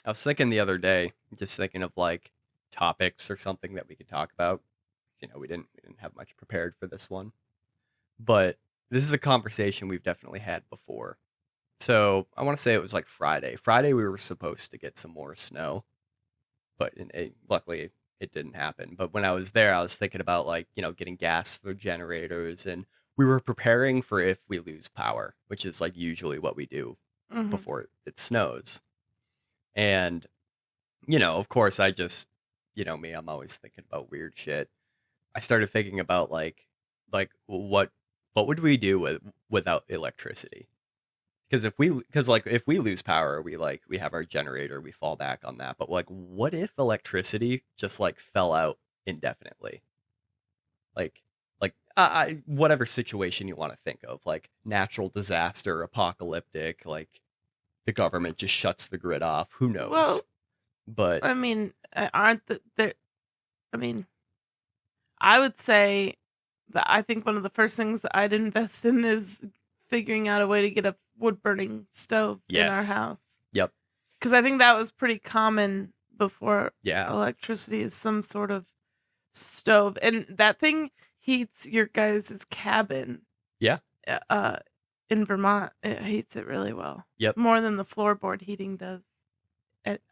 I was thinking the other day, just thinking of like topics or something that we could talk about. We didn't have much prepared for this one, but this is a conversation we've definitely had before. So I want to say it was like Friday. Friday we were supposed to get some more snow, but luckily it didn't happen. But when I was there, I was thinking about like getting gas for generators, and we were preparing for if we lose power, which is like usually what we do Hmm. before it snows. And of course, I just, me, I'm always thinking about weird shit. I started thinking about like what would we do without electricity? Because like if we lose power, we have our generator, we fall back on that. But like, what if electricity just like fell out indefinitely? Like whatever situation you want to think of, like natural disaster, apocalyptic, like the government just shuts the grid off. Who Well, knows? But I mean, aren't there? I mean, I would say that I think one of the first things that I'd invest in is figuring out a way to get a wood burning stove in our yes, house. yep, Because I think that was pretty common before yeah, electricity, is some sort of stove. And that thing heats your guys' cabin yeah. uh, in Vermont. It heats it really well. Yep. More than the floorboard heating does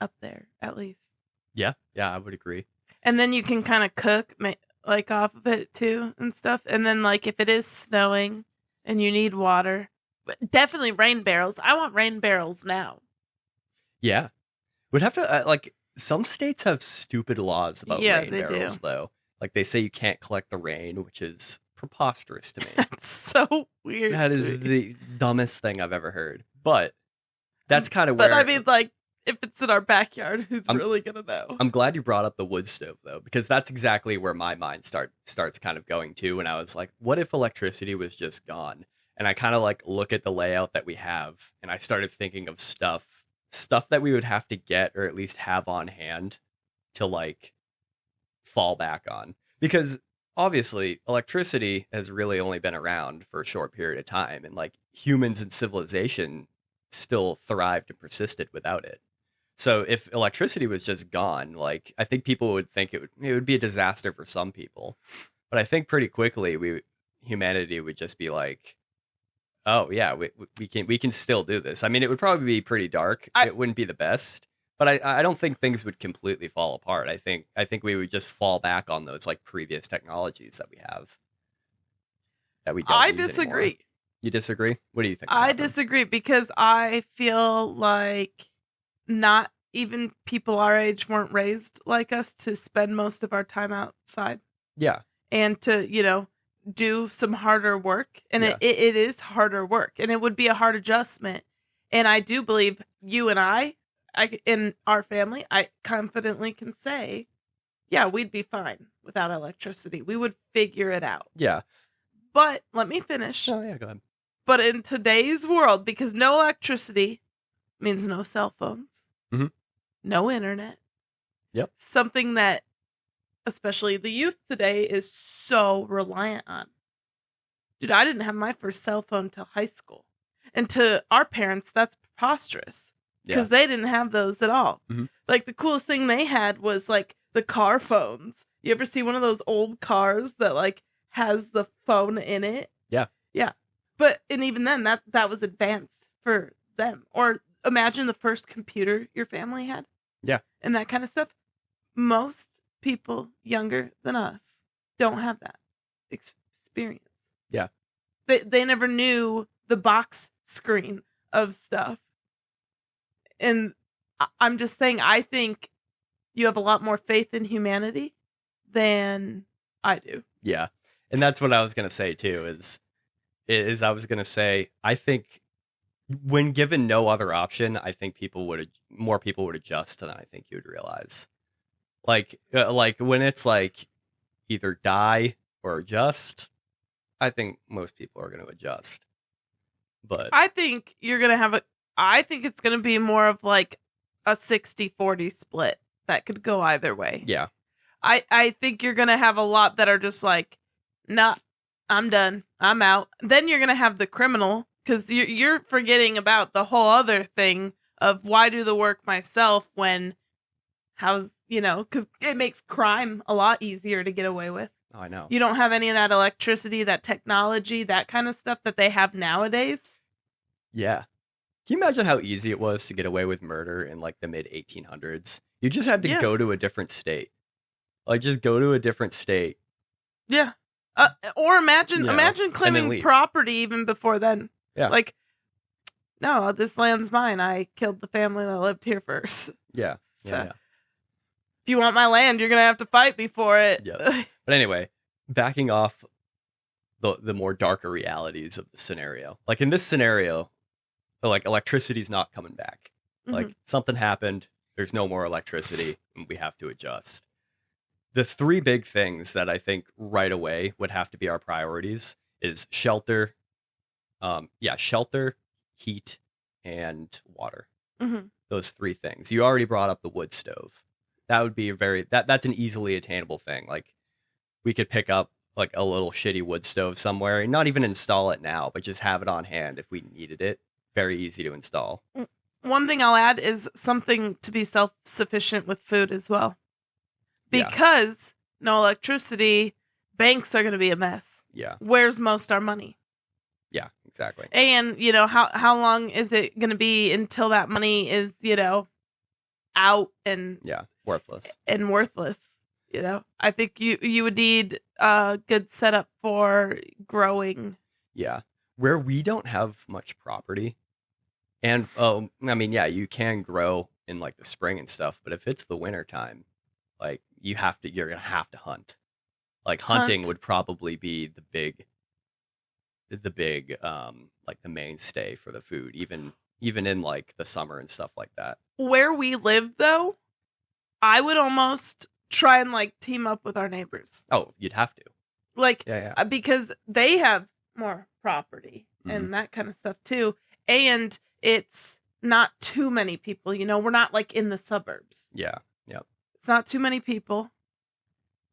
up there, at least. Yeah. Yeah, I would agree. And then you can kind of cook like off of it too and stuff. And then like if it is snowing and you need water, definitely rain barrels. I want rain barrels now. Yeah. Would have to like some states have stupid laws about Yeah, rain they do. barrels though. Like they say you can't collect the rain, which is preposterous to me. That's so weird That to is me. the dumbest thing I've ever heard. But that's kind of But I where mean, like, if it's in our backyard, who's I'm really gonna know? I'm glad you brought up the wood stove though, because that's exactly where my mind starts kind of going to when I was like, what if electricity was just gone? And I kind of like look at the layout that we have, and I started thinking of stuff that we would have to get or at least have on hand to like fall back on. Because obviously electricity has really only been around for a short period of time, and like humans and civilization still thrived and persisted without it. So if electricity was just gone, like I think people would think it would be a disaster for some people. But I think pretty quickly humanity would just be like, oh yeah, we can still do this. I mean, it would probably be pretty dark. I It wouldn't be the best, but I don't think things would completely fall apart. I think we would just fall back on those like previous technologies that we have that we don't I use anymore. disagree. You disagree? What do you think would I happen? disagree because I feel like not even people our age weren't raised like us to spend most of our time outside Yeah, and to, do some harder work. And yeah, it is harder work and it would be a hard adjustment. And I do believe you and in our family, I confidently can say, yeah, we'd be fine without electricity. We would figure it out. yeah. But let me finish. Oh yeah, go ahead. But in today's world, because no electricity means no cell phones, Hmm. no internet, Yep. something that especially the youth today is so reliant on. Dude, I didn't have my first cell phone till high school. And to our parents, that's preposterous Yeah. because they didn't have those at all. Hmm. Like the coolest thing they had was like the car phones. You ever see one of those old cars that like has the phone in it? Yeah. Yeah. But and even then that was advanced for them. Or imagine the first computer your family had Yeah. and that kind of stuff. Most people younger than us don't have that experience. Yeah. They never knew the box screen of stuff. And I'm just saying I think you have a lot more faith in humanity than I do. Yeah. And that's what I was gonna say too. Is I was gonna say I think when given no other option, I think more people would adjust than I think you would realize. Like when it's like either die or adjust, I think most people are going to adjust. But I think you're going to have I think it's going to be more of like a 60-40 split that could go either way. yeah, I think you're going to have a lot that are just like, nah, I'm done. I'm out. Then you're going to have the criminal because you're forgetting about the whole other thing of why do the work myself when because it makes crime a lot easier to get away with. Oh, I know. You don't have any of that electricity, that technology, that kind of stuff that they have nowadays. Yeah. Can you imagine how easy it was to get away with murder in like the mid 1800s? You just had to Yeah. go to a different state. Like, just go to a different state. Yeah. Or imagine and claiming then leave. property even before then. Yeah. Like, no, this land's mine. I killed the family that lived here first. Yeah. So, Yeah. if you want my land, you're going to have to fight me for it. Yeah. But anyway, backing off the more darker realities of the scenario. Like, in this scenario, like, electricity's not coming back. Like, something happened, there's no more electricity, and we have to adjust. The three big things that I think right away would have to be our priorities is shelter, heat, and water. Mm-hmm. Those three things. You already brought up the wood stove. That would be that's an easily attainable thing. Like, we could pick up like a little shitty wood stove somewhere and not even install it now, but just have it on hand if we needed it. Very easy to install. One thing I'll add is something to be self-sufficient with food as well. Because no electricity, banks are going to be a mess. Yeah. Where's most our money? Yeah, exactly. And, how long is it going to be until that money is, out and worthless. And worthless. I think you would need a good setup for growing. Yeah. Where we don't have much property. And you can grow in like the spring and stuff, but if it's the winter time, like you're gonna have to hunt. Like hunting would probably be the big like the mainstay for the food, even in like the summer and stuff like that. Where we live though, I would almost try and like team up with our neighbors. Oh, you'd have to. Like, because they have more property and that kind of stuff too. And it's not too many people, we're not like in the suburbs. Yeah. Yep. It's not too many people.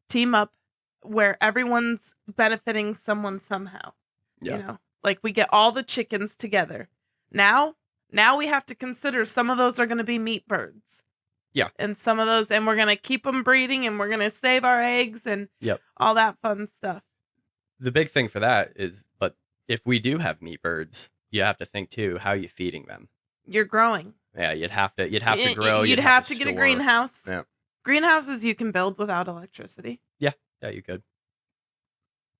Team up where everyone's benefiting someone somehow. Yeah. Like we get all the chickens together. Now we have to consider some of those are going to be meat birds. Yeah. And some of those, and we're going to keep them breeding and we're going to save our eggs and all that fun stuff. The big thing for that is, but if we do have meat birds, you have to think too, how are you feeding them? You're growing. Yeah, you'd have to grow. You'd have to get a greenhouse. Yeah. Greenhouses you can build without electricity. Yeah, you could.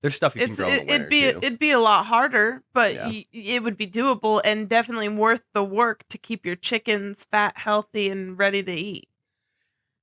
There's stuff you can grow in the winter too. It'd be a lot harder, but it would be doable and definitely worth the work to keep your chickens fat, healthy, and ready to eat.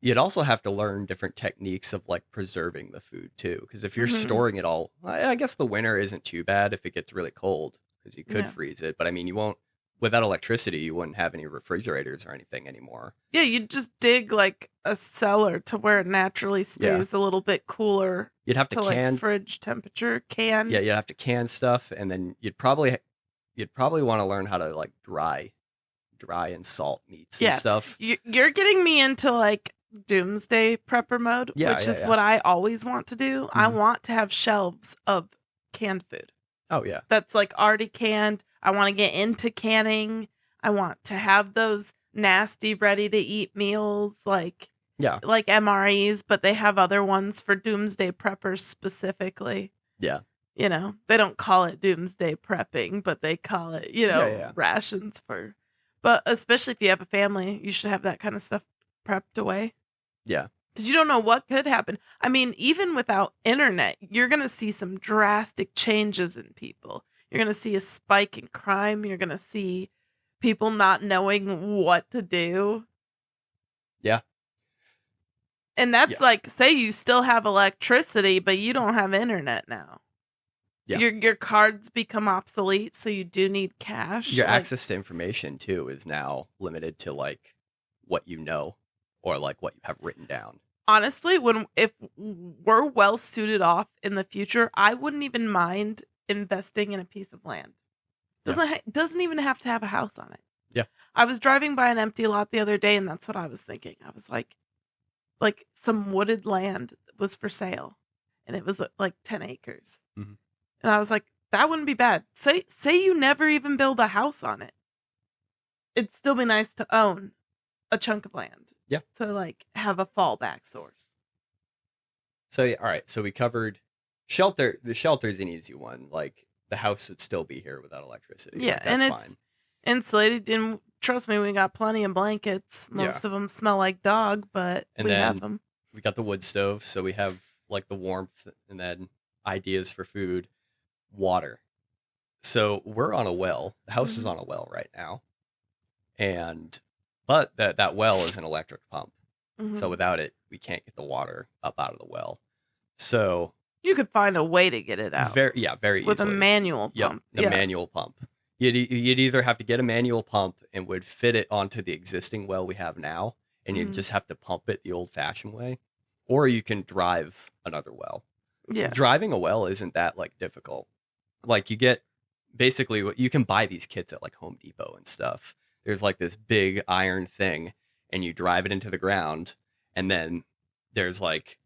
You'd also have to learn different techniques of like preserving the food too, because if you're storing it all, I guess the winter isn't too bad if it gets really cold, because you could freeze it. But I mean, you won't. Without electricity, you wouldn't have any refrigerators or anything anymore. Yeah, you'd just dig like a cellar to where it naturally stays a little bit cooler. You'd have to can like fridge temperature. Can. Yeah, you'd have to can stuff, and then you'd probably want to learn how to like dry and salt meats and stuff. You're getting me into like doomsday prepper mode, which is what I always want to do. I want to have shelves of canned food. Oh yeah, that's like already canned. I want to get into canning. I want to have those nasty, ready-to-eat meals like MREs, but they have other ones for doomsday preppers specifically. Yeah. They don't call it doomsday prepping, but they call it, rations for. But especially if you have a family, you should have that kind of stuff prepped away. Yeah. Because you don't know what could happen. I mean, even without internet, you're going to see some drastic changes in people. You're going to see a spike in crime. You're going to see people not knowing what to do. Yeah. And that's like, say you still have electricity, but you don't have internet now. Yeah. Your cards become obsolete, so you do need cash. Your access to information, too, is now limited to, like, what you know or, like, what you have written down. Honestly, if we're well suited off in the future, I wouldn't even mind investing in a piece of land. Doesn't even have to have a house on it. Yeah. I was driving by an empty lot the other day, and that's what I was thinking. I was like some wooded land was for sale, and it was like 10 acres. Mm-hmm. And I was like, that wouldn't be bad. Say you never even build a house on it. it'd still be nice to own a chunk of land. Yeah. To like have a fallback source. So yeah, all right. So we covered shelter. The shelter is an easy one. Like the house would still be here without electricity. Yeah, like, that's and it's fine. insulated. And trust me, we got plenty of blankets. Most of them smell like dog, but And we then have them. we got the wood stove, so we have like the warmth, and then ideas for food, water. So we're on a well. The house is on a well right now, but that well is an electric pump. Mhm. So without it, we can't get the water up out of the well. So You could find a way to get it it's out very with easily. a manual pump. The manual pump. You'd either have to get a manual pump and would fit it onto the existing well we have now, and you'd Mhm. just have to pump it the old-fashioned way, or you can drive another well. Yeah. Driving a well isn't that like difficult. Like you get basically what you can buy these kits at like Home Depot and stuff. There's like this big iron thing, and you drive it into the ground, and then there's like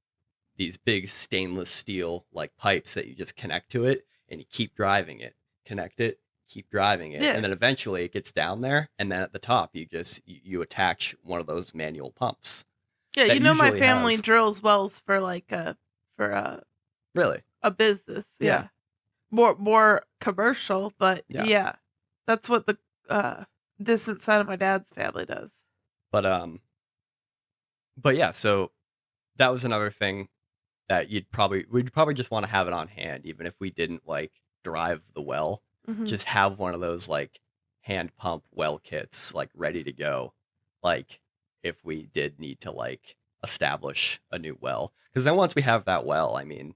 these big stainless steel like pipes that you just connect to it, and you keep driving it, connect it, keep driving it, Yeah. and then eventually it gets down there, and then at the top you attach one of those manual pumps. Yeah, that you know my usually family have- drills wells for like Really? a business. Yeah. More commercial, but Yeah. yeah. That's what the distant side of my dad's family does. But yeah, so that was another thing that we'd probably just want to have it on hand, even if we didn't like drive the well. Mhm. Just have one of those like hand pump well kits like ready to go, like if we did need to like establish a new well. Because then once we have that well, I mean,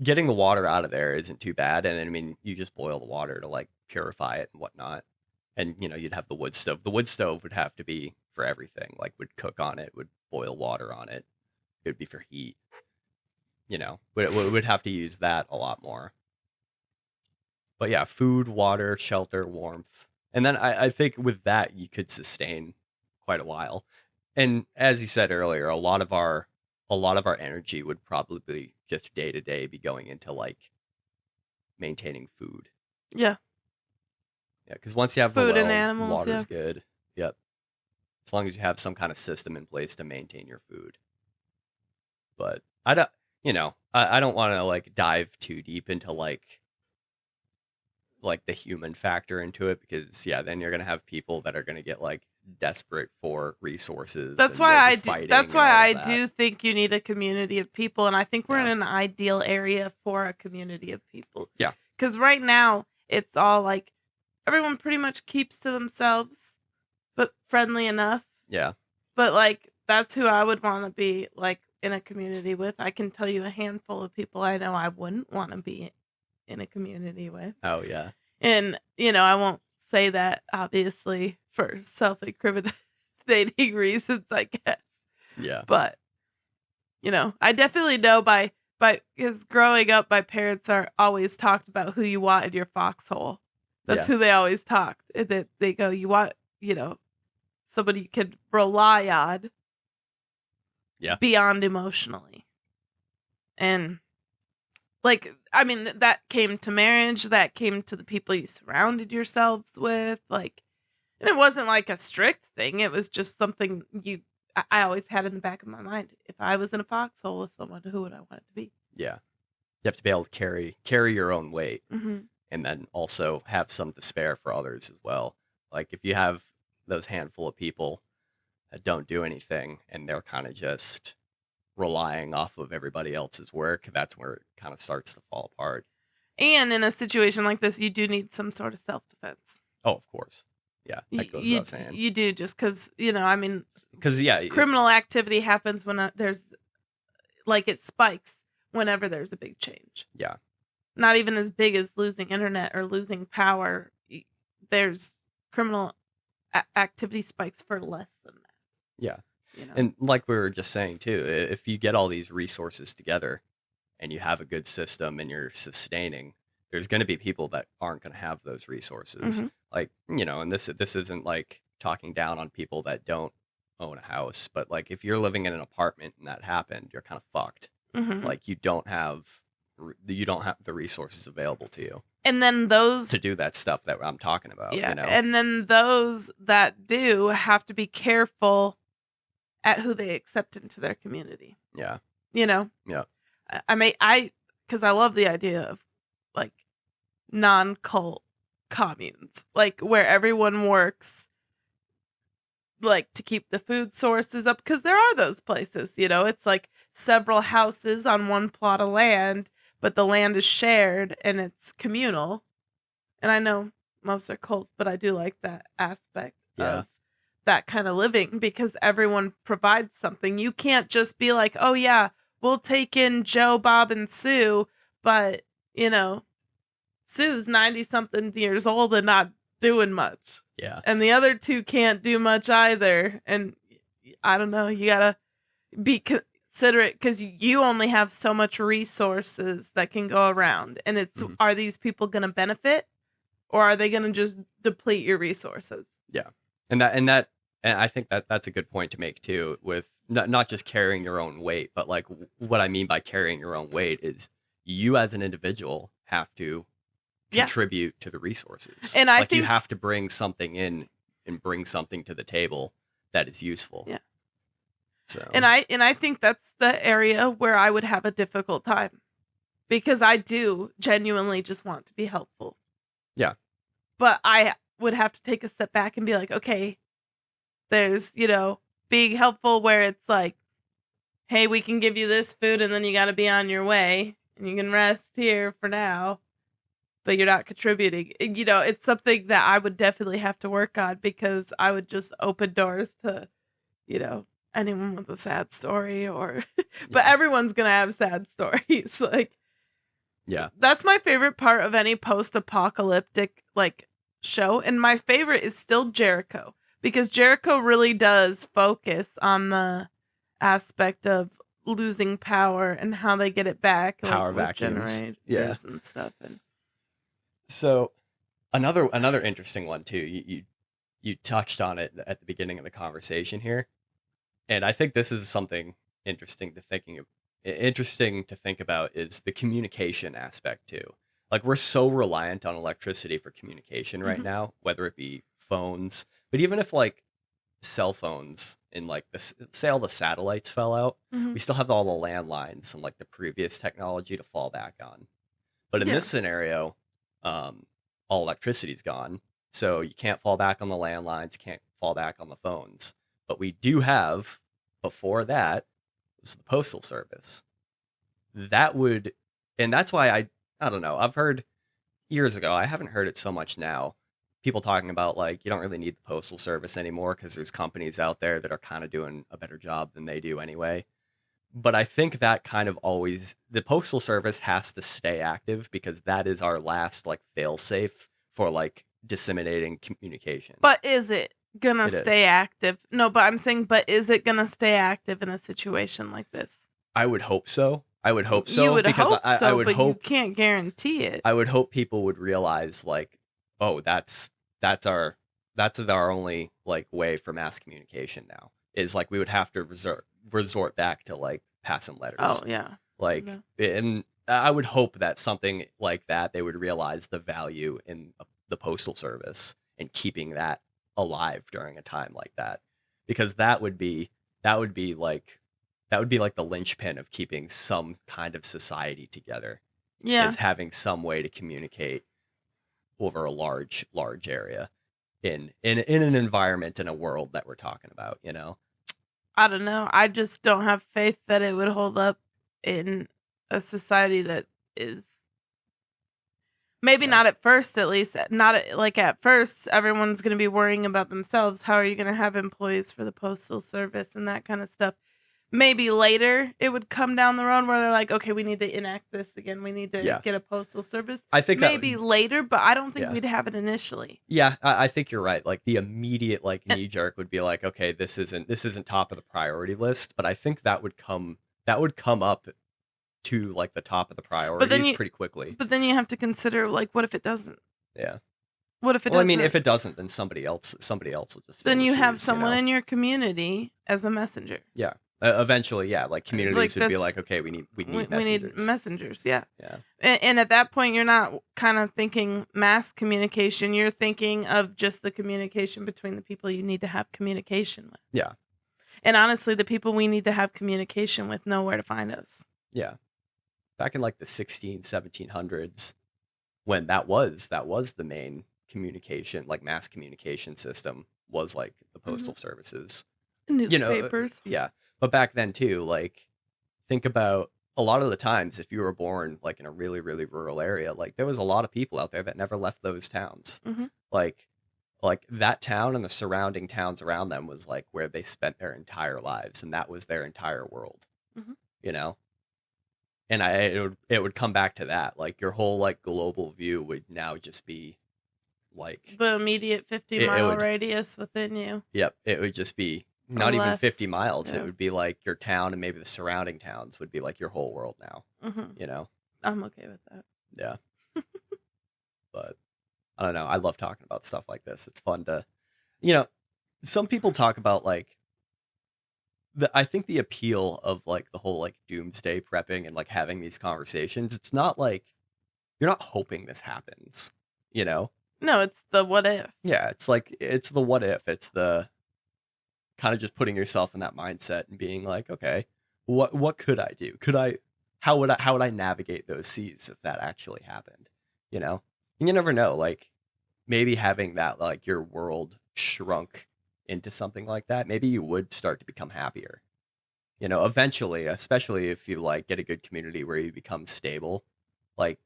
getting the water out of there isn't too bad, and then I mean you just boil the water to like purify it and whatnot. And you'd have the wood stove. The wood stove would have to be for everything. Like would cook on it, would boil water on it. It would be for heat. Would have to use that a lot more. But yeah, food, water, shelter, warmth. And then I think with that you could sustain quite a while. And as you said earlier, a lot of our energy would probably just day to day be going into like maintaining food. Yeah. Yeah, because once you have Food the and well, animals, water's good. Yep. As long as you have some kind of system in place to maintain your food. But I don't, I don't want to like dive too deep into like the human factor into it, because then you're gonna have people that are gonna get like desperate for resources. That's and why they'll be I do. fighting That's and why all I of that. do think you need a community of people, and I think we're Yeah. in an ideal area for a community of people. Yeah. Because right now it's all like everyone pretty much keeps to themselves, but friendly enough. Yeah. But like that's who I would want to be like in a community with. I can tell you a handful of people I know I wouldn't want to be in a community with. Oh yeah. And I won't say that obviously for self-incriminating reasons, I guess. Yeah. But I definitely know by because growing up, my parents are always talked about who you want in your foxhole. That's who they always talked. And that they go, you want somebody you can rely on. Yeah. Beyond emotionally. And like, I mean, that came to marriage, that came to the people you surrounded yourselves with, like, and it wasn't like a strict thing. It was just something I always had in the back of my mind. If I was in a foxhole with someone, who would I want it to be? Yeah. You have to be able to carry your own weight, Mm-hmm. and then also have some to spare for others as well. Like if you have those handful of people that don't do anything and they're kind of just relying off of everybody else's work, that's where it kind of starts to fall apart. And in a situation like this, you do need some sort of self-defense. Oh, of course. Yeah, that goes without saying. You do, just because, I mean, Because, criminal activity happens when there's, like, it spikes whenever there's a big change. Yeah. Not even as big as losing internet or losing power. There's criminal activity spikes for less than that. Yeah. And like we were just saying, too, if you get all these resources together and you have a good system and you're sustaining, there's going to be people that aren't going to have those resources. Mm-hmm. Like, and this isn't like talking down on people that don't own a house, but like if you're living in an apartment and that happened, you're kind of fucked. Mm-hmm. Like you don't have the resources available to you. And then those to do that stuff that I'm talking about. yeah, You know? and then those that do have to be careful at who they accept into their community. Yeah. You know? Yeah. Because I love the idea of like non-cult communes, like where everyone works like to keep the food sources up, because there are those places, you know, it's like several houses on one plot of land, but the land is shared and it's communal. And I know most are cults, but I do like that aspect of that kind of living, because everyone provides something. You can't just be like, oh yeah, we'll take in Joe, Bob, and Sue, but you know, Sue's 90 something years old and not doing much. Yeah. And the other two can't do much either. And I don't know, you gotta be considerate, because you only have so much resources that can go around. And it's, are these people gonna benefit, or are they gonna just deplete your resources? Yeah. And I think that's a good point to make too, with not just carrying your own weight, but like what I mean by carrying your own weight is you as an individual have to contribute to the resources. And I think you have to bring something in and bring something to the table that is useful. Yeah. So and I think that's the area where I would have a difficult time, because I do genuinely just want to be helpful. Yeah. But I would have to take a step back and be like, okay, there's, you know, being helpful where it's like, hey, we can give you this food and then you got to be on your way and you can rest here for now, but you're not contributing. You know, it's something that I would definitely have to work on, because I would just open doors to, you know, anyone with a sad story or, but everyone's going to have sad stories. Like, yeah, that's my favorite part of any post-apocalyptic like show. And my favorite is still Jericho, because Jericho really does focus on the aspect of losing power and how they get it back, power like, vacuums, and stuff. And so another interesting one too. You touched on it at the beginning of the conversation here, and I think this is something interesting to think about is the communication aspect too. Like, we're so reliant on electricity for communication right now, whether it be phones, but even if like cell phones and like say all the satellites fell out, we still have all the landlines and like the previous technology to fall back on. But in this scenario, all electricity's gone, so you can't fall back on the landlines, can't fall back on the phones. But we do have, before that, was the postal service. That would, and that's why I don't know, I've heard years ago, I haven't heard it so much now, people talking about like, you don't really need the postal service anymore because there's companies out there that are kind of doing a better job than they do anyway. But I think that kind of always, the postal service has to stay active, because that is our last like fail safe for like disseminating communication. But is it gonna stay active? No, but I'm saying, but is it gonna stay active in a situation like this? I would hope so. You would because hope I would hope, you can't guarantee it. I would hope people would realize like, oh, that's our only like way for mass communication now, is like we would have to resort back to like passing letters. Oh yeah. Like, and I would hope that something like that, they would realize the value in the postal service and keeping that alive during a time like that, because that would be like the linchpin of keeping some kind of society together. Yeah. Is having some way to communicate over a large area in an environment, in a world that we're talking about, you know? I don't know. I just don't have faith that it would hold up in a society that is maybe not at first, at least not like at first, everyone's going to be worrying about themselves. How are you going to have employees for the postal service and that kind of stuff? Maybe later it would come down the road where they're like, okay, we need to enact this again. We need to get a postal service. I think maybe later, but I don't think we'd have it initially. Yeah, I think you're right. Like the immediate like knee jerk would be like, okay, this isn't top of the priority list. But I think that would come up to like the top of the priorities pretty quickly. But then you have to consider like, what if it doesn't? Yeah. What if it doesn't? I mean, if it doesn't, then somebody else will just. Then you have someone in your community as a messenger. Yeah. Eventually, yeah, like communities would be like, okay, we need we messengers. need messengers, yeah. Yeah. And at that point, you're not kind of thinking mass communication. You're thinking of just the communication between the people you need to have communication with. Yeah. And honestly, the people we need to have communication with know where to find us. Yeah. Back in like the 1700s, when that was the main communication, like mass communication system, was like the postal services. Newspapers. Yeah. But back then too, like, think about a lot of the times if you were born like in a really, really rural area, like there was a lot of people out there that never left those towns. Mm-hmm. Like that town and the surrounding towns around them was like where they spent their entire lives, and that was their entire world. Mm-hmm. You know? And it would come back to that. Like your whole like global view would now just be like the immediate 50-mile radius within you. Yep, it would just be not even 50 miles. Yeah. It would be like your town, and maybe the surrounding towns would be like your whole world now. Mm-hmm. You know? I'm okay with that. Yeah. But I don't know. I love talking about stuff like this. It's fun to, some people talk about like I think the appeal of like the whole like doomsday prepping and like having these conversations, it's not like you're not hoping this happens, you know? No, it's the what if. Yeah, it's like it's the what if. It's the kind of just putting yourself in that mindset and being like, okay, what could I do? How would I navigate those seas if that actually happened? You know? And you never know, like maybe having that like your world shrunk into something like that, maybe you would start to become happier. You know, eventually, especially if you like get a good community where you become stable. Like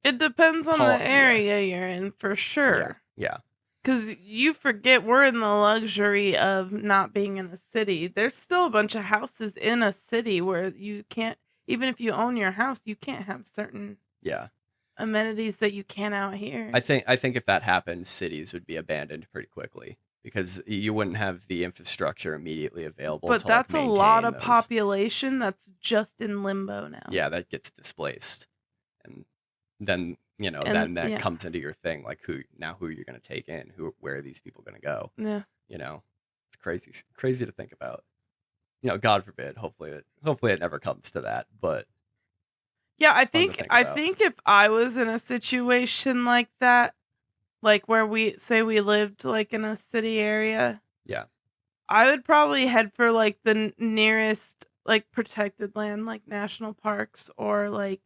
it depends on the area you're in, for sure. Yeah. Because you forget we're in the luxury of not being in a city. There's still a bunch of houses in a city where you can't, even if you own your house, you can't have certain amenities that you can out here. I think if that happened, cities would be abandoned pretty quickly because you wouldn't have the infrastructure immediately available. But to, that's like, a lot of population that's just in limbo now. Yeah, that gets displaced, and then then that comes into your thing, like who you're gonna take in, where are these people gonna go? Yeah, it's crazy to think about. God forbid. Hopefully it never comes to that, but. Yeah, I think if I was in a situation like that, like where we lived like in a city area, I would probably head for like the nearest like protected land, like national parks or like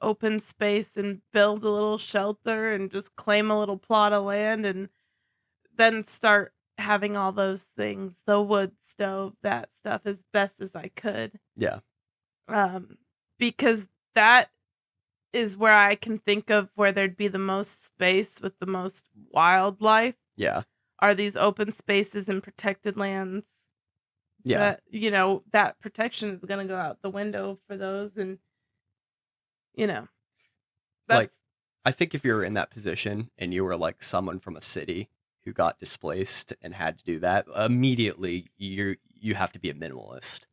open space, and build a little shelter and just claim a little plot of land, and then start having all those things, the wood stove, that stuff, as best as I could. Yeah. Because that is where I can think of where there'd be the most space with the most wildlife. Yeah. Are these open spaces and protected lands. Yeah. That, that protection is going to go out the window for those. And, like, I think if you're in that position and you were like someone from a city who got displaced and had to do that, immediately you have to be a minimalist.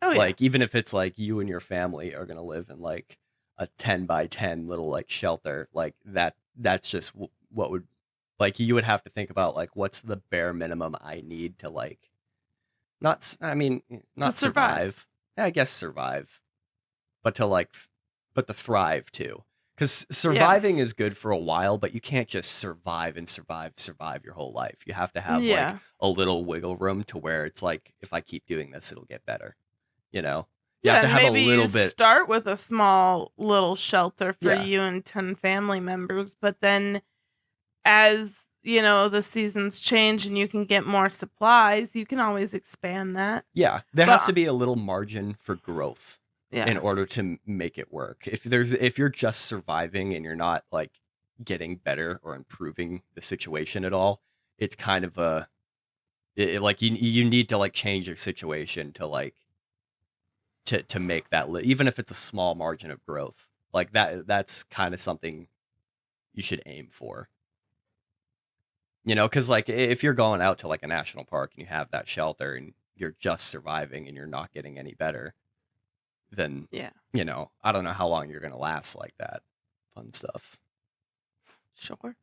Oh, yeah. Like, even if it's like you and your family are going to live in like a 10 by 10 little like shelter, like that's just what would, like, you would have to think about like, what's the bare minimum I need to like, not survive. Yeah, I guess survive, but to thrive too. Because surviving is good for a while, but you can't just survive your whole life. You have to have like a little wiggle room to where it's like, if I keep doing this, it'll get better. You have to have maybe a little bit. Start with a small little shelter for you and 10 family members, but then as the seasons change and you can get more supplies, you can always expand that. Yeah, there has to be a little margin for growth. Yeah. In order to make it work. If you're just surviving and you're not like getting better or improving the situation at all, it's kind of like you need to like change your situation to like to make that even if it's a small margin of growth. Like that's kind of something you should aim for. Because like if you're going out to like a national park and you have that shelter and you're just surviving and you're not getting any better, then, I don't know how long you're going to last like that. Fun stuff. Sure.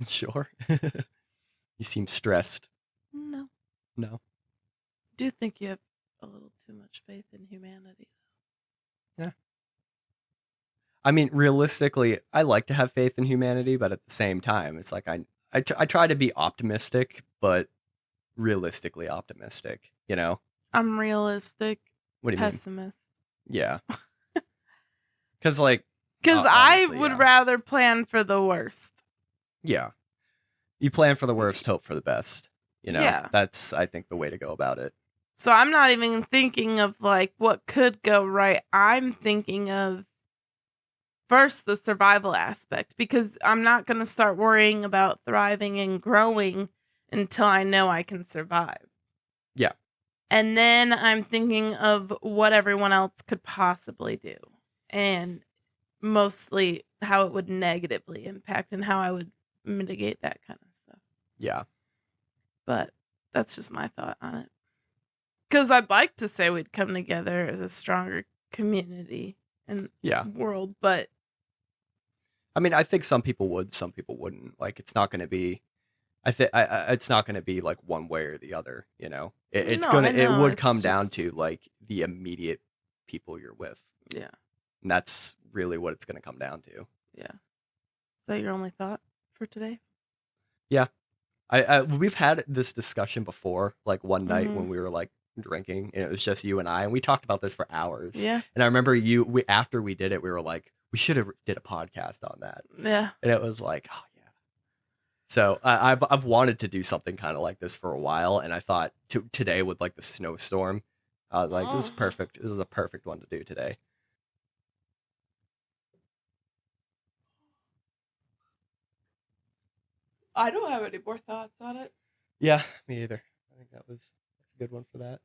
Sure. You seem stressed. No. No. I do think you have a little too much faith in humanity. Yeah. I mean, realistically, I like to have faith in humanity, but at the same time, it's like I try to be optimistic, but realistically optimistic, you know? I'm realistic, What do you mean? pessimist. Yeah. Because, like, Because I honestly, would yeah. rather plan for the worst. Yeah. You plan for the worst, hope for the best. You know? Yeah. That's, I think, the way to go about it. So I'm not even thinking of like what could go right. I'm thinking of first the survival aspect, because I'm not going to start worrying about thriving and growing until I know I can survive. Yeah. And then I'm thinking of what everyone else could possibly do, and mostly how it would negatively impact and how I would mitigate that kind of stuff. Yeah. But that's just my thought on it. Because I'd like to say we'd come together as a stronger community and Yeah. world, but I mean, I think some people would, some people wouldn't. Like, it's not going to be. It's not going to be like one way or the other. You know, it would come down to like the immediate people you're with. Yeah. And that's really what it's going to come down to. Yeah. Is that your only thought for today? Yeah. We've had this discussion before, like one night when we were like drinking, and it was just you and I, and we talked about this for hours. Yeah. And I remember after we did it, we were like, we should have did a podcast on that. Yeah. And it was like, oh yeah. So I've wanted to do something kind of like this for a while, and I thought today with like the snowstorm, I was like, this is perfect. This is a perfect one to do today. I don't have any more thoughts on it. Yeah, me either. I think that's a good one for that.